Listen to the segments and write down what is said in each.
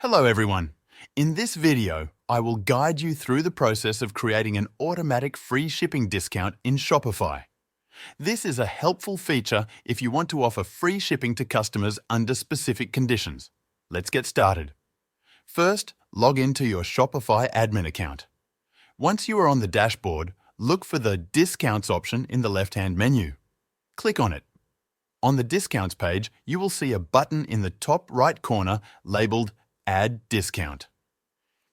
Hello everyone. In this video, I will guide you through the process of creating an automatic free shipping discount in Shopify. This is a helpful feature if you want to offer free shipping to customers under specific conditions. Let's get started. First, log into your Shopify admin account. Once you are on the dashboard, look for the Discounts option in the left-hand menu. Click on it. On the Discounts page, you will see a button in the top right corner labeled Add Discount.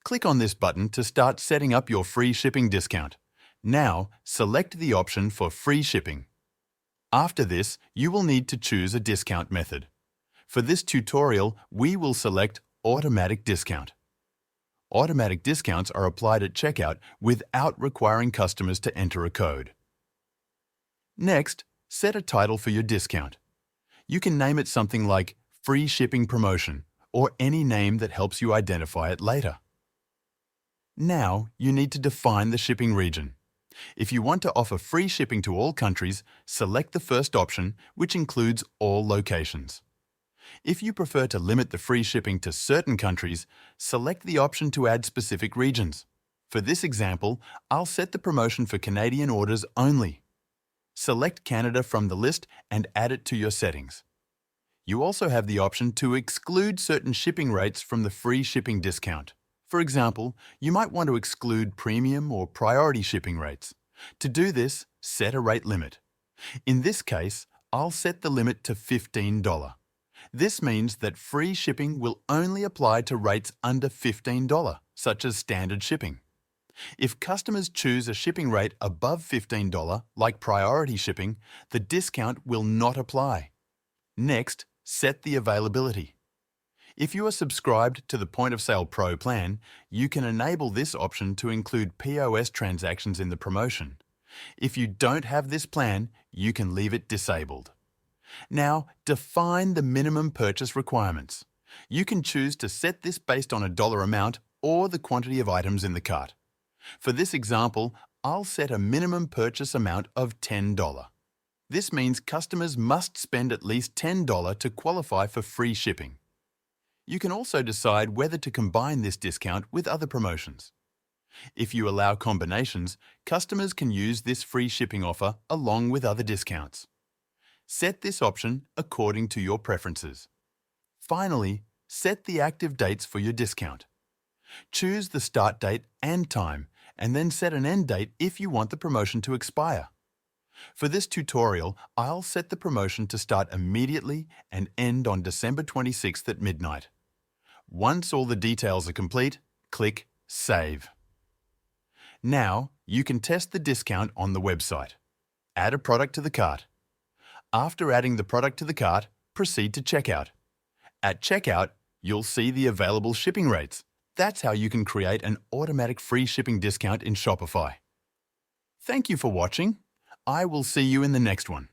Click on this button to start setting up your free shipping discount. Now, select the option for free shipping. After this, you will need to choose a discount method. For this tutorial, we will select Automatic Discount. Automatic discounts are applied at checkout without requiring customers to enter a code. Next, set a title for your discount. You can name it something like Free Shipping Promotion or any name that helps you identify it later. Now, you need to define the shipping region. If you want to offer free shipping to all countries, select the first option, which includes all locations. If you prefer to limit the free shipping to certain countries, select the option to add specific regions. For this example, I'll set the promotion for Canadian orders only. Select Canada from the list and add it to your settings. You also have the option to exclude certain shipping rates from the free shipping discount. For example, you might want to exclude premium or priority shipping rates. To do this, set a rate limit. In this case, I'll set the limit to $15. This means that free shipping will only apply to rates under $15, such as standard shipping. If customers choose a shipping rate above $15, like priority shipping, the discount will not apply. Next, set the availability. If you are subscribed to the Point of Sale Pro plan, you can enable this option to include POS transactions in the promotion. If you don't have this plan, you can leave it disabled. Now, define the minimum purchase requirements. You can choose to set this based on a dollar amount or the quantity of items in the cart. For this example, I'll set a minimum purchase amount of $10. This means customers must spend at least $10 to qualify for free shipping. You can also decide whether to combine this discount with other promotions. If you allow combinations, customers can use this free shipping offer along with other discounts. Set this option according to your preferences. Finally, set the active dates for your discount. Choose the start date and time, and then set an end date if you want the promotion to expire. For this tutorial, I'll set the promotion to start immediately and end on December 26th at midnight. Once all the details are complete, click Save. Now, you can test the discount on the website. Add a product to the cart. After adding the product to the cart, proceed to checkout. At checkout, you'll see the available shipping rates. That's how you can create an automatic free shipping discount in Shopify. Thank you for watching. I will see you in the next one.